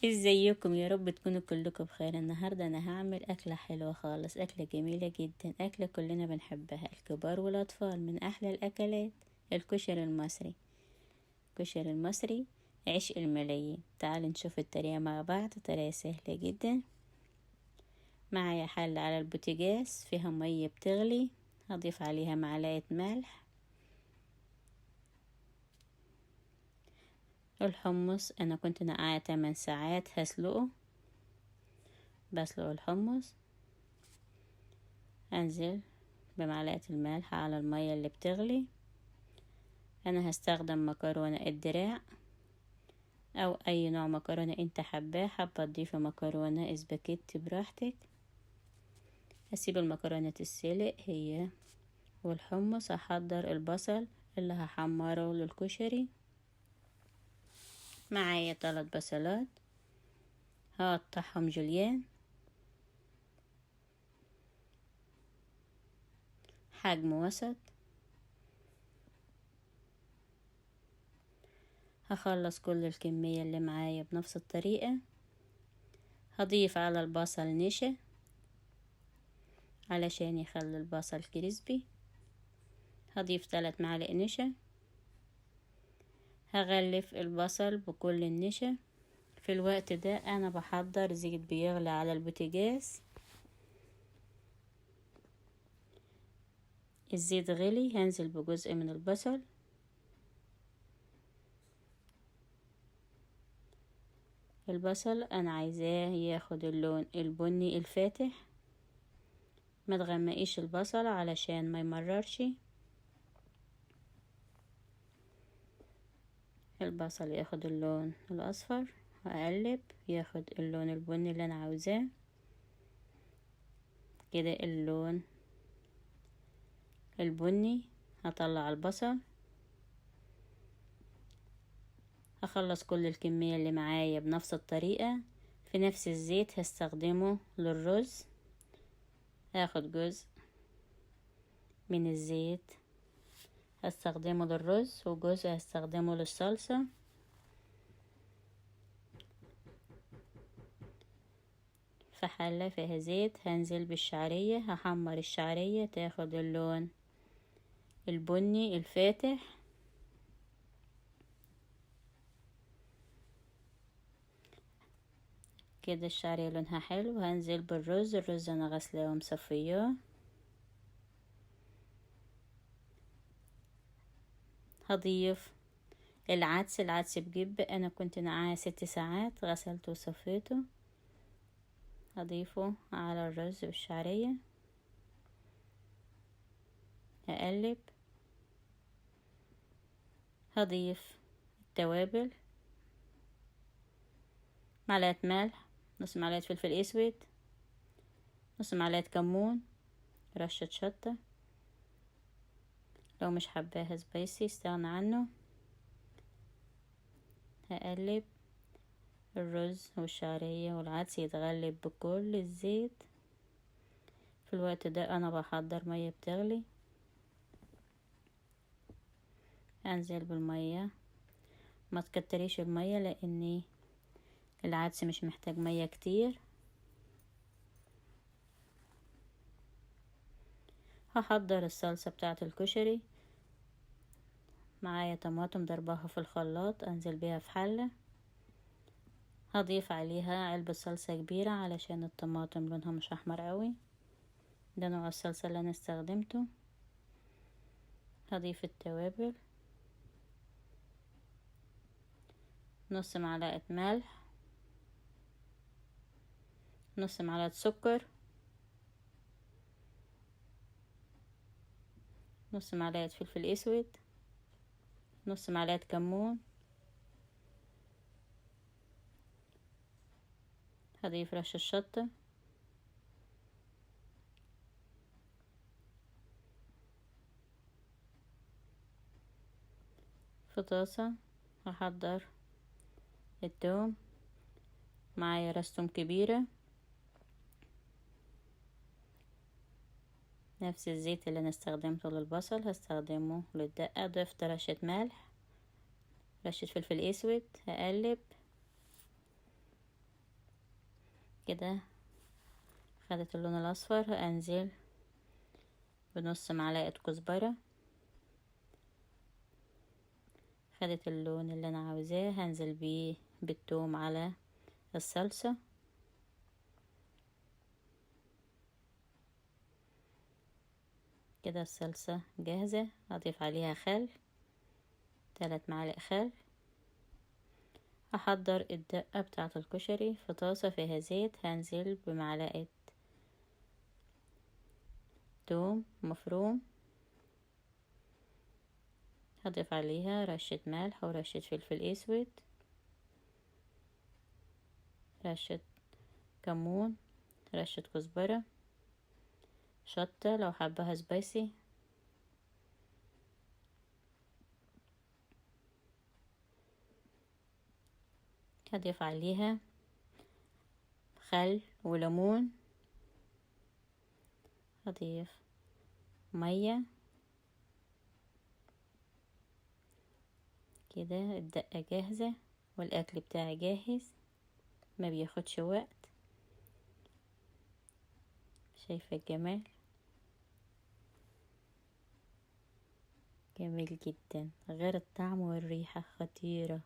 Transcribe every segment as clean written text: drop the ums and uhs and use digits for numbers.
ازيكم؟ يا رب تكونوا كلكم بخير. النهاردة انا هعمل اكلة حلوة خالص، اكلة جميلة جدا، اكلة كلنا بنحبها الكبار والاطفال. من احلى الاكلات الكشري المصري. الكشري المصري عشق الملايين. تعالوا نشوف الطريقة مع بعض. طريقة سهلة جدا. معايا حلة على البوتاجاز فيها مية بتغلي، هضيف عليها معلقة ملح. الحمص انا كنت نقعاه 8 ساعات هسلقه. بسلق الحمص، انزل بمعلقة الملح على المية اللي بتغلي. انا هستخدم مكرونة الدراع او اي نوع مكرونة انت حباه. حابة تضيفي مكرونة اسباجيتي براحتك. هسيب المكرونة تتسلق هي والحمص. هحضر البصل اللي هحمره للكشري. معايا 3 بصلات هقطعهم جوليان حجم وسط. هخلص كل الكمية اللي معايا بنفس الطريقة. هضيف على البصل نشا علشان يخلي البصل كريسبي. هضيف 3 معالق نشا. هغلف البصل بكل النشا. في الوقت ده انا بحضر زيت بيغلي على البوتاجاز. الزيت غلي، هنزل بجزء من البصل. البصل انا عايزاه ياخد اللون البني الفاتح. ما تغمقيش البصل علشان ما يمررش. البصل ياخد اللون الاصفر، هقلب ياخد اللون البني اللي انا عاوزاه. كده اللون البني. هطلع البصل. هخلص كل الكمية اللي معايا بنفس الطريقة. في نفس الزيت هستخدمه للرز. هاخد جزء من الزيت هستخدمه للرز وجزء هستخدمه للصلصة. في حلة فيها زيت هنزل بالشعرية. هحمر الشعرية تاخد اللون البني الفاتح. كده الشعرية لونها حلو. هنزل بالرز. الرز انا غسلاه ومصفياه. هضيف العدس. العدس بجيب انا كنت نقعاه 6 ساعات، غسلته وصفيته. هضيفه على الرز والشعرية. هقلب. هضيف التوابل. معلقة ملح، نص معلقة فلفل اسود، نص معلقة كمون، رشة شطة. لو مش حباها سبايسي استغنى عنه. هقلب الرز والشعرية والعدس يتغلب بكل الزيت. في الوقت ده انا بحضر مية بتغلي. انزل بالمية. ما تكتريش المية لان العدس مش محتاج مية كتير. هحضر الصلصة بتاعة الكشري. معايا طماطم ضربها في الخلاط، انزل بيها في حلة. هضيف عليها علبة صلصة كبيرة علشان الطماطم لونها مش احمر قوي. ده نوع الصلصة اللي انا استخدمته. هضيف التوابل. نص معلقة ملح، نص معلقة سكر، نص معلقة فلفل اسود، نص معلقة كمون. هضيف رش الشطة. في طاسة هحضر التوم. معايا راس توم كبيرة. نفس الزيت اللي انا استخدمته للبصل هستخدمه للدقة. ضفت رشة ملح، رشة فلفل اسود. هقلب. كده خدت اللون الاصفر، انزل بنص معلقة كزبرة. خدت اللون اللي انا عاوزاه، هنزل بيه بالثوم على الصلصة. كده الصلصة جاهزة. اضيف عليها خل، 3 معالق خل. احضر الدقة بتاعة الكشري في طاسة فيها زيت، هنزل بمعلقة توم مفروم. هضيف عليها رشة ملح ورشة فلفل اسود، رشة كمون، رشة كزبرة، شطة لو حبها سبايسي. هضيف عليها خل وليمون. هضيف مية. كده الدقة جاهزة والاكل بتاعي جاهز، ما بياخدش وقت. شايفة الجمال؟ جميل جدا، غير الطعم والريحة خطيرة.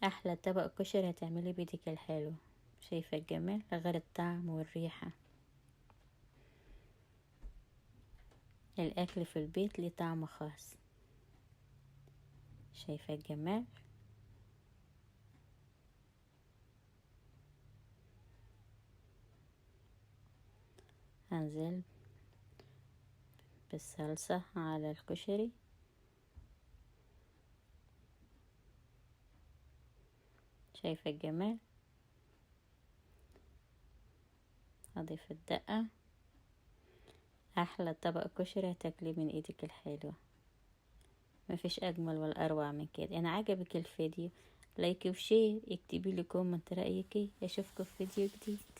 احلى طبق كشري هتعملي بيدك الحلو. شايفة الجمال؟ غير الطعم والريحة. الاكل في البيت ليه طعم خاص. شايفة الجمال؟ هنزل بالصلصة على الكشري. شايفة الجمال؟ هضيف الدقة. احلى طبق كشري هتاكليه من ايدك الحلوة. مفيش اجمل ولا اروع من كده. انا عجبك الفيديو؟ لايك وشير، اكتبي لي كومنت رايك. اشوفكم في فيديو جديد.